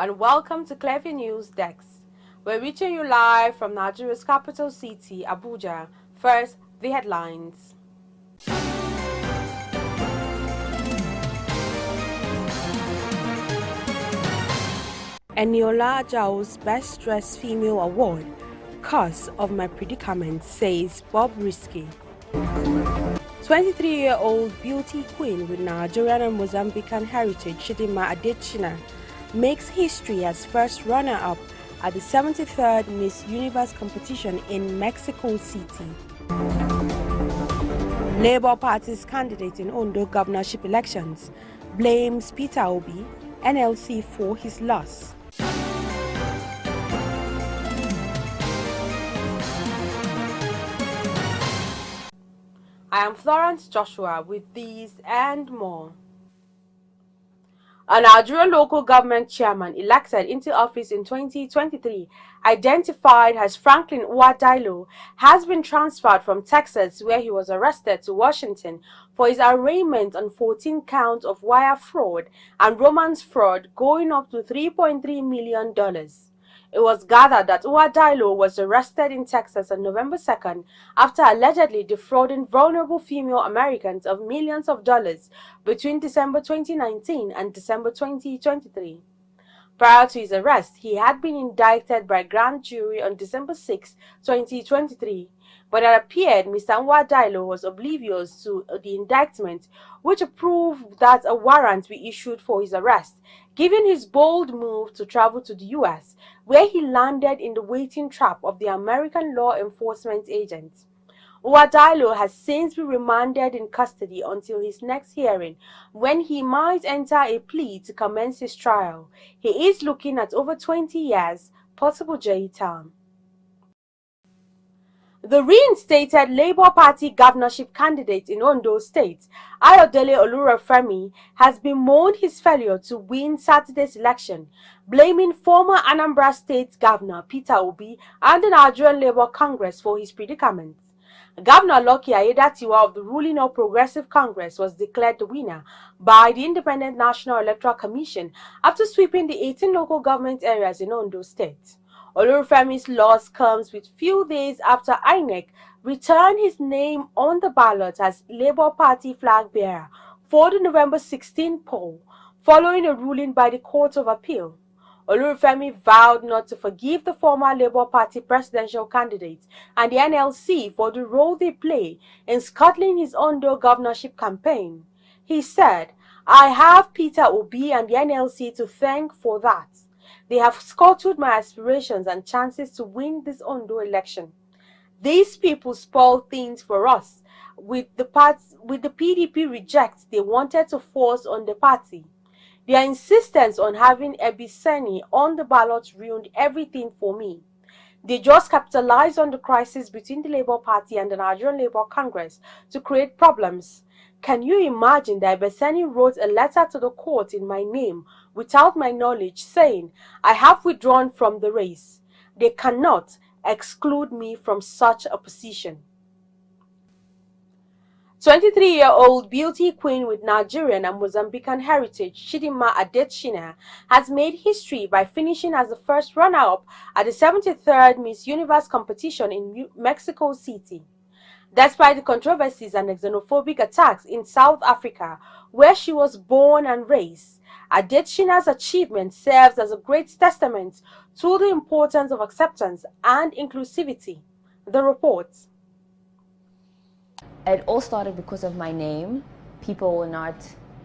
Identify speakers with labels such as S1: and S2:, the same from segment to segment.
S1: and welcome to KEFFI News Desk. We're reaching you live from Nigeria's capital city, Abuja. First, the headlines. Eniola Ajao's Best Dressed Female Award, Cause of My Predicament, says Bob Riski. 23-year-old beauty queen with Nigerian and Mozambican heritage, Chidimma Adetshina, makes history as first runner-up at the 73rd Miss Universe competition in Mexico City. Labour Party's candidate in Ondo governorship elections blames Peter Obi, NLC, for his loss. I am Florence Joshua with these and more. A Nigerian local government chairman elected into office in 2023, identified as Franklin Uwadailo, has been transferred from Texas, where he was arrested, to Washington for his arraignment on 14 counts of wire fraud and romance fraud going up to $3.3 million. It was gathered that Uwadailo was arrested in Texas on November 2nd after allegedly defrauding vulnerable female Americans of millions of dollars between December 2019 and December 2023. Prior to his arrest, he had been indicted by grand jury on December 6, 2023, but it appeared Mr. Uwadailo was oblivious to the indictment, which proved that a warrant be issued for his arrest, given his bold move to travel to the U.S., where he landed in the waiting trap of the American law enforcement agents. Uwadailo has since been remanded in custody until his next hearing, when he might enter a plea to commence his trial. He is looking at over 20 years, possible jail term. The reinstated Labour Party governorship candidate in Ondo State, Ayodele Olurefemi, has bemoaned his failure to win Saturday's election, blaming former Anambra State Governor Peter Obi and the Nigerian Labour Congress for his predicament. Governor Lucky Aiyedatiwa of the ruling All Progressive Congress was declared the winner by the Independent National Electoral Commission after sweeping the 18 local government areas in Ondo State. Olurefemi's loss comes with few days after INEC returned his name on the ballot as Labour Party flag bearer for the November 16 poll, following a ruling by the Court of Appeal. Olurefemi vowed not to forgive the former Labour Party presidential candidate and the NLC for the role they play in scuttling his Ondo governorship campaign. He said, "I have Peter Obi and the NLC to thank for that. They have scuttled my aspirations and chances to win this Ondo election. These people spoiled things for us with the PDP rejects they wanted to force on the party. Their insistence on having Ebiseni on the ballot ruined everything for me. They just capitalized on the crisis between the Labour Party and the Nigerian Labour Congress to create problems. Can you imagine that Ebiseni wrote a letter to the court in my name without my knowledge, saying, 'I have withdrawn from the race'? They cannot exclude me from such a position." 23-year-old beauty queen with Nigerian and Mozambican heritage, Chidimma Adetshina, has made history by finishing as the first runner-up at the 73rd Miss Universe competition in Mexico City. Despite the controversies and xenophobic attacks in South Africa, where she was born and raised, Adetshina's achievement serves as a great testament to the importance of acceptance and inclusivity. The report.
S2: It all started because of my name. People were not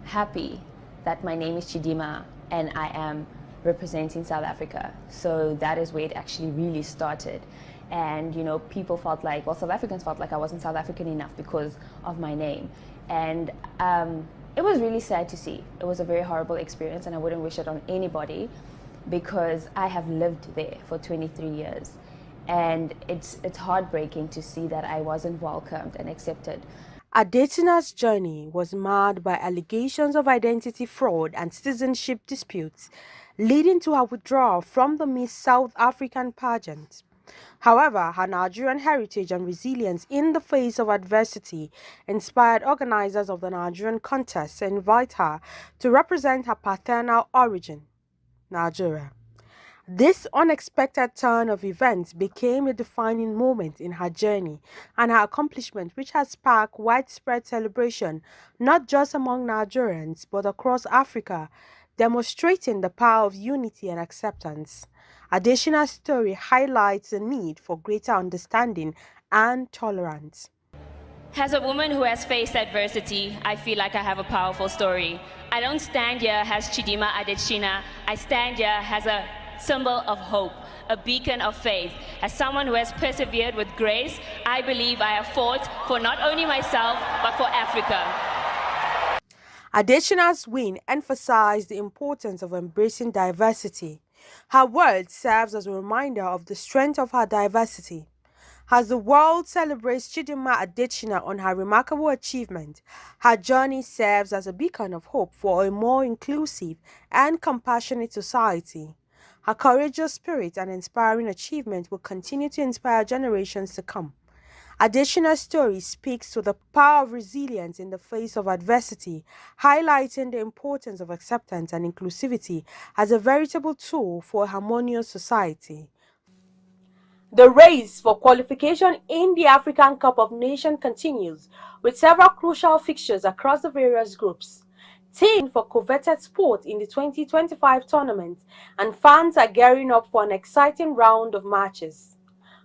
S2: happy that my name is Chidimma and I am representing South Africa. So that is where it actually really started. And you know, people felt like, well, South Africans felt like I wasn't South African enough because of my name. And it was really sad to see. It was a very horrible experience and I wouldn't wish it on anybody because I have lived there for 23 years. And it's heartbreaking to see that I wasn't welcomed and accepted.
S1: Adetshina's journey was marred by allegations of identity fraud and citizenship disputes, leading to her withdrawal from the Miss South African pageant. However, her Nigerian heritage and resilience in the face of adversity inspired organizers of the Nigerian contest to invite her to represent her paternal origin. Nigeria. This unexpected turn of events became a defining moment in her journey and her accomplishment, which has sparked widespread celebration not just among Nigerians but across Africa, demonstrating the power of unity and acceptance. Adetshina's story highlights the need for greater understanding and tolerance.
S2: As a woman who has faced adversity, I feel like I have a powerful story. I don't stand here as Chidimma Adetshina. I stand here as a symbol of hope, a beacon of faith. As someone who has persevered with grace, I believe I have fought for not only myself, but for Africa.
S1: Adetshina's win emphasized the importance of embracing diversity. Her word serves as a reminder of the strength of her diversity. As the world celebrates Chidimma Adetshina on her remarkable achievement, her journey serves as a beacon of hope for a more inclusive and compassionate society. Her courageous spirit and inspiring achievement will continue to inspire generations to come. Adetshina's story speaks to the power of resilience in the face of adversity, highlighting the importance of acceptance and inclusivity as a veritable tool for a harmonious society. The race for qualification in the African Cup of Nations continues, with several crucial fixtures across the various groups. Teams for coveted sport in the 2025 tournament, and fans are gearing up for an exciting round of matches.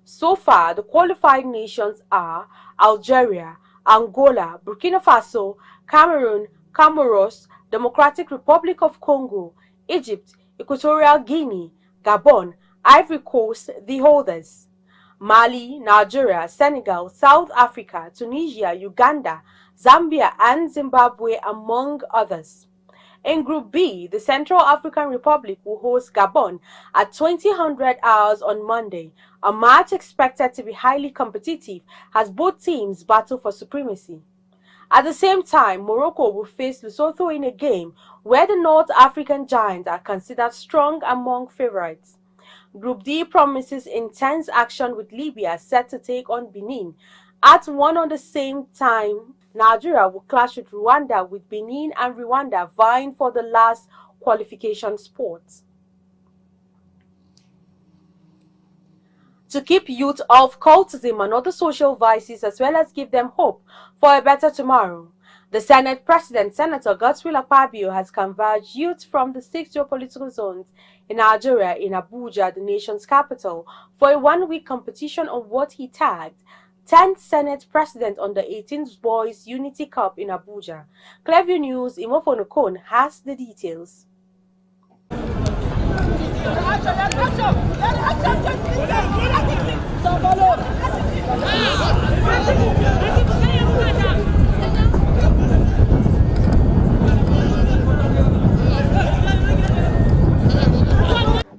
S1: So far, the qualified nations are Algeria, Angola, Burkina Faso, Cameroon, Comoros, Democratic Republic of Congo, Egypt, Equatorial Guinea, Gabon, Ivory Coast, the holders. Mali, Nigeria, Senegal, South Africa, Tunisia, Uganda, Zambia and Zimbabwe, among others. In Group B, the Central African Republic will host Gabon at 2000 hours on Monday, a match expected to be highly competitive as both teams battle for supremacy. At the same time, Morocco will face Lesotho in a game where the North African giants are considered strong among favorites. Group D promises intense action with Libya set to take on Benin. At one on the same time, Nigeria will clash with Rwanda, with Benin and Rwanda vying for the last qualification spot. To keep youth off cultism and other social vices as well as give them hope for a better tomorrow, the Senate President, Senator Godswill Akpabio, has converged youth from the 6 geopolitical zones in Nigeria in Abuja, the nation's capital, for a one-week competition on what he tagged 10th Senate President under 18th Boys Unity Cup in Abuja. Clearview News, Imofonokon has the details.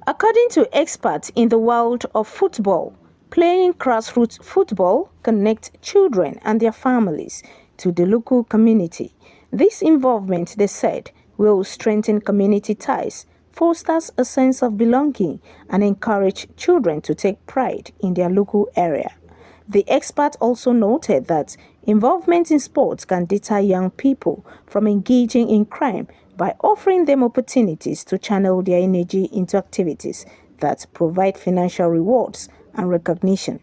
S3: According to experts in the world of football, playing grassroots football connects children and their families to the local community. This involvement, they said, will strengthen community ties, fosters a sense of belonging, and encourage children to take pride in their local area. The expert also noted that involvement in sports can deter young people from engaging in crime by offering them opportunities to channel their energy into activities that provide financial rewards and recognition.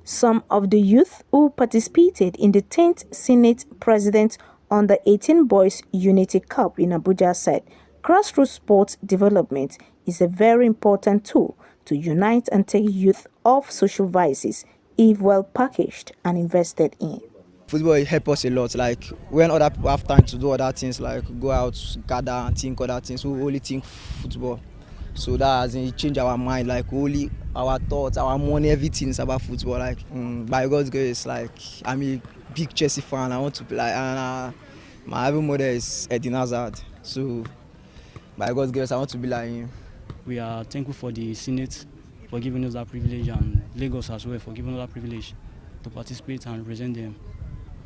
S3: Some of the youth who participated in the 10th Senate President under 18 Boys Unity Cup in Abuja said grassroots sports development is a very important tool to unite and take youth off social vices if well packaged and invested in.
S4: Football helps us a lot. Like when other people have time to do other things, like go out, gather and think other things, we only think football. So that has changed our mind. Like only our thoughts, our money, everything is about football. Like by God's grace, like I'm a big Chelsea fan. I want to play, and my every mother is Eden Hazard. So by God's grace, I want to be like him.
S5: We are thankful for the Senate for giving us that privilege, and Lagos as well for giving us that privilege to participate and represent them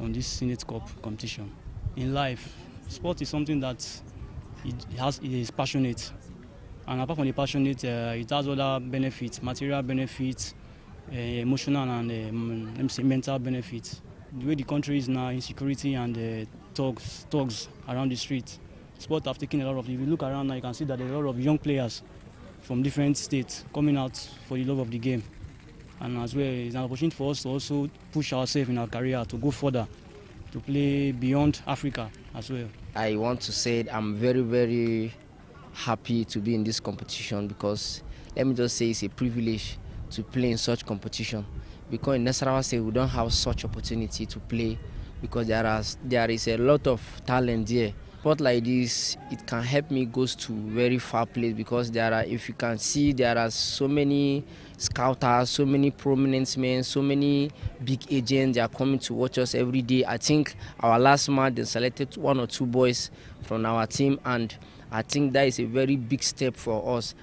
S5: on this Senate Cup competition. In life, sport is something that it is passionate, and apart from the passionate, it has other benefits, material benefits, emotional and let me say mental benefits. The way the country is now, insecurity and thugs around the street, sport have taken a lot of. If you look around now, you can see that there are a lot of young players from different states coming out for the love of the game. And as well, it's an opportunity for us to also push ourselves in our career to go further, to play beyond Africa as well.
S6: I want to say I'm very, very happy to be in this competition because let me just say it's a privilege to play in such competition. Because in Nasarawa State we don't have such opportunity to play because there is a lot of talent here. Sport like this, it can help me go to very far place because if you can see, there are so many scouters, so many prominent men, so many big agents. They are coming to watch us every day. I think our last match they selected 1 or 2 boys from our team, and I think that is a very big step for us.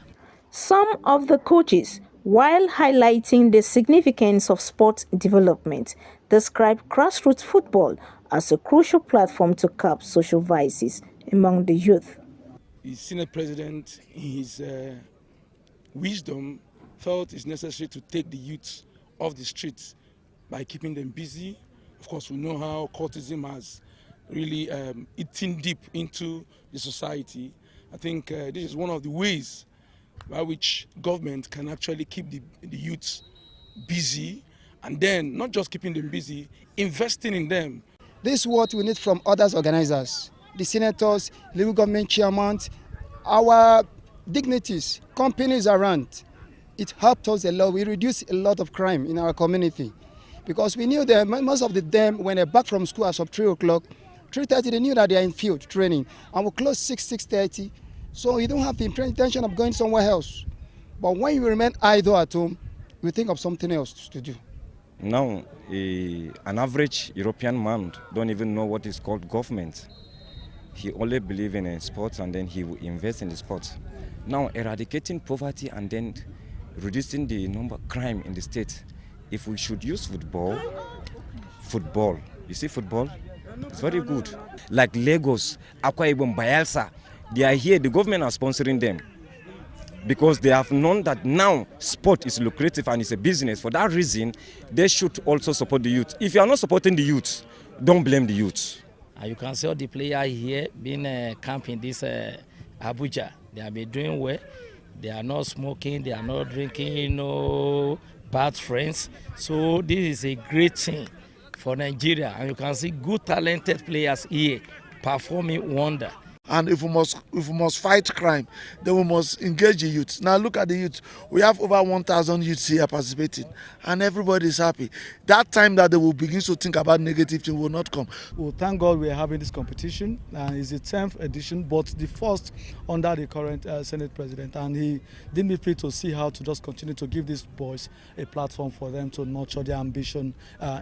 S3: Some of the coaches, while highlighting the significance of sport development, describe grassroots football as a crucial platform to curb social vices among the youth.
S7: The Senate President, in his wisdom, felt it's necessary to take the youth off the streets by keeping them busy. Of course, we know how cultism has really eaten deep into the society. I think this is one of the ways by which government can actually keep the youths busy, and then not just keeping them busy, investing in them.
S8: This is what we need from others organizers, the senators, local government chairmen, our dignitaries, companies around. It helped us a lot. We reduced a lot of crime in our community because we knew that most of them, when they're back from school as of 3 o'clock, 3:30, they knew that they are in field training, and we close 6:30. So you don't have the intention of going somewhere else. But when you remain idle at home, you think of something else to do.
S9: Now, an average European man don't even know what is called government. He only believes in sports and then he will invest in the sports. Now, eradicating poverty and then reducing the number of crime in the state. If we should use football, you see football, it's very good. Like Lagos, Akwa Ibom, Bayelsa, they are here, the government are sponsoring them because they have known that now sport is lucrative and it's a business. For that reason, they should also support the youth. If you are not supporting the youth, don't blame the youth.
S10: You can see all the players here being camped in this Abuja. They have been doing well. They are not smoking, they are not drinking, no bad friends. So this is a great thing for Nigeria. And you can see good talented players here performing wonder.
S11: And if we must fight crime, then we must engage the youth. Now look at the youth. We have over 1,000 youths here participating, and everybody is happy. That time that they will begin to think about negative things will not come.
S12: Well, thank God we are having this competition. It's the 10th edition, but the first under the current Senate President. And he did me fit to see how to just continue to give these boys a platform for them to nurture their ambition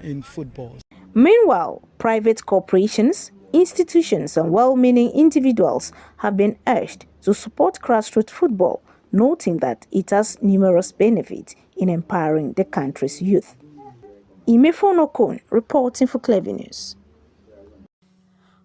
S12: in football.
S3: Meanwhile, private corporations, institutions and well-meaning individuals have been urged to support grassroots football, noting that it has numerous benefits in empowering the country's youth. Imefono Kon reporting for Clever News.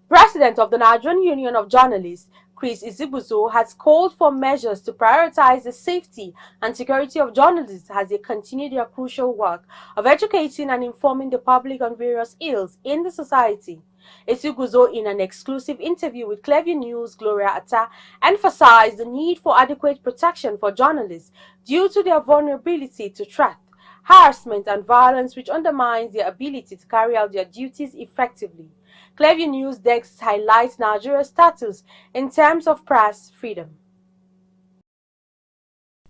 S1: President of the Nigerian Union of Journalists, Chris Izibuzo, has called for measures to prioritize the safety and security of journalists as they continue their crucial work of educating and informing the public on various ills in the society. Izibuzo, in an exclusive interview with Clever News, Gloria Atta, emphasized the need for adequate protection for journalists due to their vulnerability to threat, harassment and violence, which undermines their ability to carry out their duties effectively. Clever News Desk highlights Nigeria's status in terms of press freedom.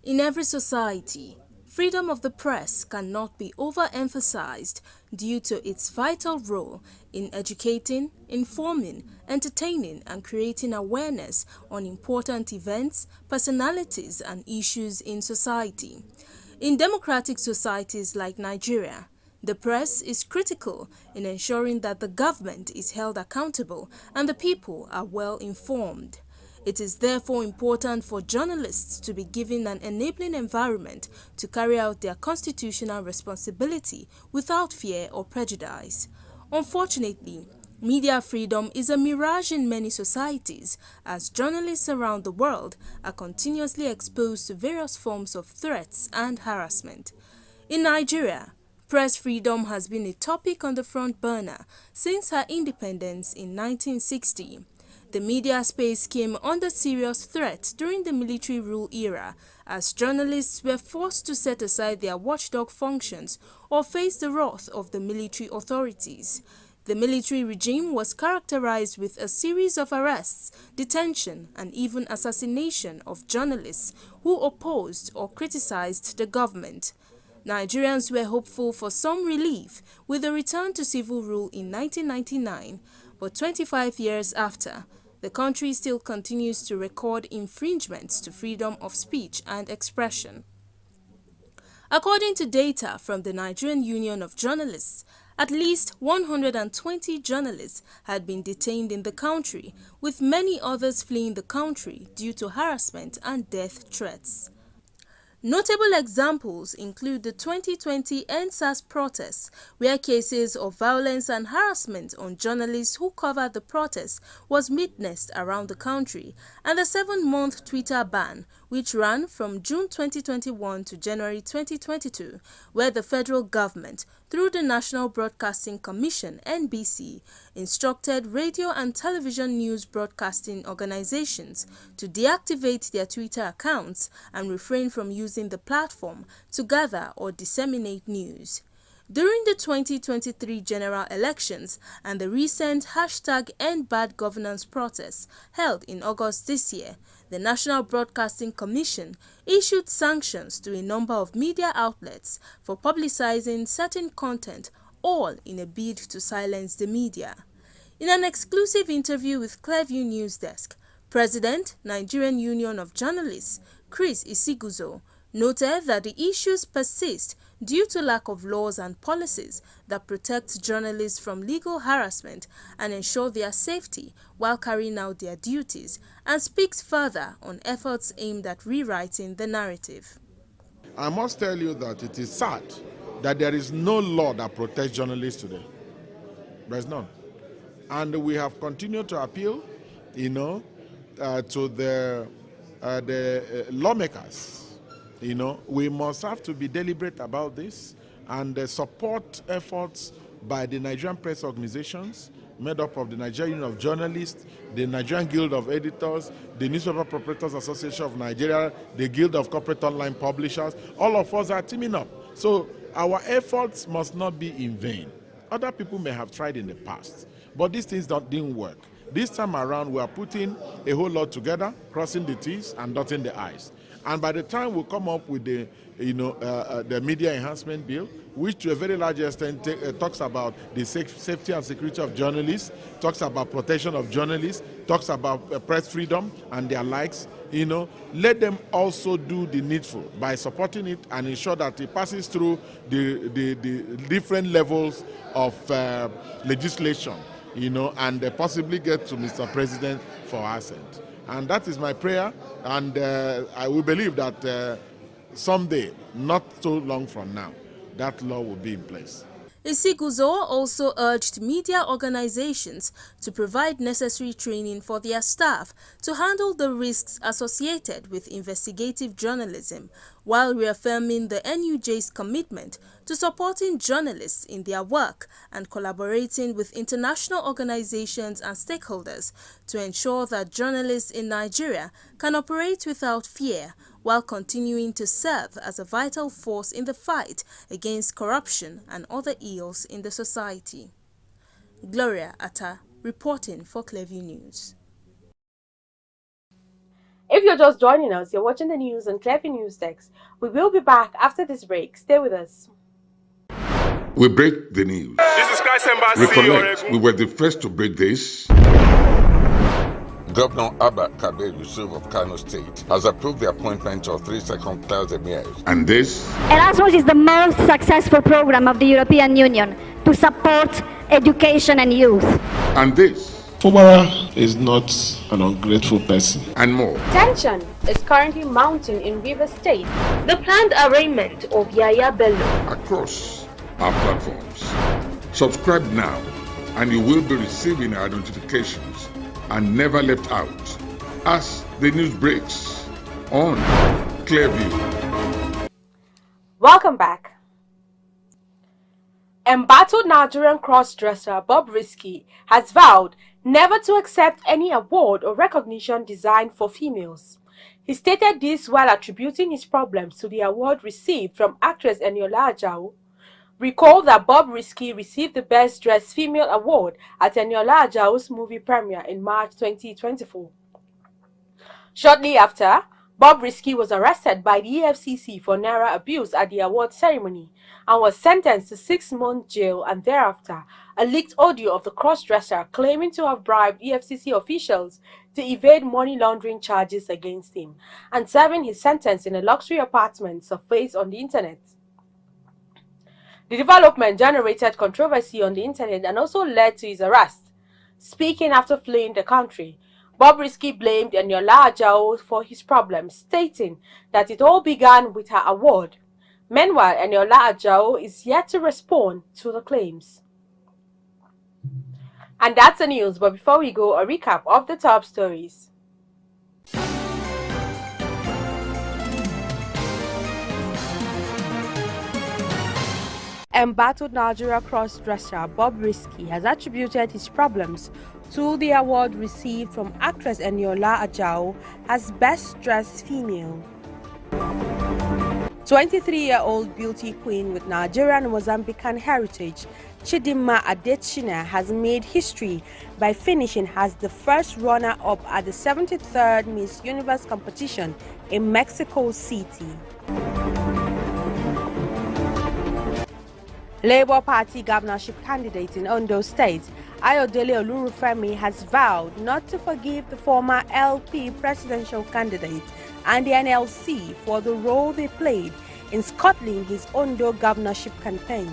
S13: In every society, freedom of the press cannot be overemphasized due to its vital role in educating, informing, entertaining, and creating awareness on important events, personalities, and issues in society. In democratic societies like Nigeria, the press is critical in ensuring that the government is held accountable and the people are well informed. It is therefore important for journalists to be given an enabling environment to carry out their constitutional responsibility without fear or prejudice. Unfortunately, media freedom is a mirage in many societies, as journalists around the world are continuously exposed to various forms of threats and harassment. In Nigeria, press freedom has been a topic on the front burner since her independence in 1960. The media space came under serious threat during the military rule era, as journalists were forced to set aside their watchdog functions or face the wrath of the military authorities. The military regime was characterized with a series of arrests, detention, and even assassination of journalists who opposed or criticized the government. Nigerians were hopeful for some relief with the return to civil rule in 1999, but 25 years after, the country still continues to record infringements to freedom of speech and expression. According to data from the Nigerian Union of Journalists, at least 120 journalists had been detained in the country, with many others fleeing the country due to harassment and death threats. Notable examples include the 2020 EndSARS protests, where cases of violence and harassment on journalists who covered the protests was witnessed around the country, and the 7-month Twitter ban, which ran from June 2021 to January 2022, where the federal government, through the National Broadcasting Commission (NBC), instructed radio and television news broadcasting organizations to deactivate their Twitter accounts and refrain from using the platform to gather or disseminate news. During the 2023 general elections and the recent #EndBadGovernance protests held in August this year, the National Broadcasting Commission issued sanctions to a number of media outlets for publicizing certain content, all in a bid to silence the media. In an exclusive interview with Clearview News Desk, President, Nigerian Union of Journalists, Chris Isiguzo, noted that the issues persist due to lack of laws and policies that protect journalists from legal harassment and ensure their safety while carrying out their duties, and speaks further on efforts aimed at rewriting the narrative.
S14: I must tell you that it is sad that there is no law that protects journalists today. There's none. And we have continued to appeal, to the lawmakers. We must have to be deliberate about this and support efforts by the Nigerian press organizations made up of the Nigerian Union of Journalists, the Nigerian Guild of Editors, the Newspaper Proprietors Association of Nigeria, the Guild of Corporate Online Publishers. All of us are teaming up. So our efforts must not be in vain. Other people may have tried in the past, but these things didn't work. This time around, we are putting a whole lot together, crossing the T's and dotting the I's. And by the time we come up with the media enhancement bill, which to a very large extent talks about the safety and security of journalists, talks about protection of journalists, talks about press freedom and their likes, let them also do the needful by supporting it and ensure that it passes through the different levels of legislation, and possibly get to Mr. President for assent. And that is my prayer, and I will believe that someday, not so long from now, that law will be in place.
S13: Isiguzo also urged media organizations to provide necessary training for their staff to handle the risks associated with investigative journalism, while reaffirming the NUJ's commitment to supporting journalists in their work and collaborating with international organizations and stakeholders to ensure that journalists in Nigeria can operate without fear, while continuing to serve as a vital force in the fight against corruption and other ills in the society. Gloria Atta, reporting for Clearview News.
S1: If you're just joining us, you're watching the news on Clearview News Desk. We will be back after this break. Stay with us.
S15: We break the news.
S16: This is Christ Embassy.
S15: Recollect, we were the first to break this.
S17: Governor Abba Kabir Yusuf of Kano State has approved the appointment of 3 second-class emirs.
S15: And this?
S18: Erasmus is the most successful program of the European Union to support education and youth.
S15: And this?
S19: Fubara is not an ungrateful person.
S15: And more.
S1: Tension is currently mounting in Rivers State.
S20: The planned arraignment of Yaya Bello.
S15: Across our platforms. Subscribe now and you will be receiving our notifications and never left out as the news breaks on Clearview.
S1: Welcome back. Embattled Nigerian cross-dresser Bob Riski has vowed never to accept any award or recognition designed for females. He stated this while attributing his problems to the award received from actress Eniola Ajao. Recall that Bob Riski received the Best Dressed Female award at Eniola Ajao's movie premiere in March 2024. Shortly after, Bob Riski was arrested by the EFCC for naira abuse at the award ceremony and was sentenced to 6-month jail, and thereafter, a leaked audio of the cross-dresser claiming to have bribed EFCC officials to evade money laundering charges against him and serving his sentence in a luxury apartment surfaced on the internet. The development generated controversy on the internet and also led to his arrest. Speaking after fleeing the country, Bob Riski blamed Eniola Ajao for his problems, stating that it all began with her award. Meanwhile, Eniola Ajao is yet to respond to the claims. And that's the news, but before we go, a recap of the top stories. Embattled Nigeria cross-dresser Bob Riski has attributed his problems to the award received from actress Eniola Ajao as Best Dressed Female. 23-year-old beauty queen with Nigerian and Mozambican heritage, Chidimma Adetshina has made history by finishing as the first runner-up at the 73rd Miss Universe competition in Mexico City. Labour Party governorship candidate in Ondo State, Ayodele Olurufemi, has vowed not to forgive the former LP presidential candidate and the NLC for the role they played in scuttling his Ondo governorship campaign.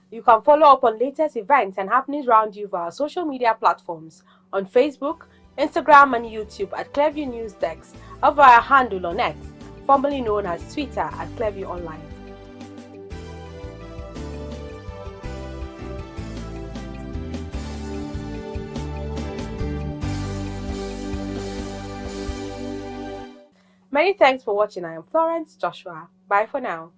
S1: You can follow up on latest events and happenings around you via social media platforms on Facebook, Instagram and YouTube at Clearview News Desk, or via handle on X, formerly known as Twitter at Clearview Online. Many thanks for watching. I am Florence Joshua. Bye for now.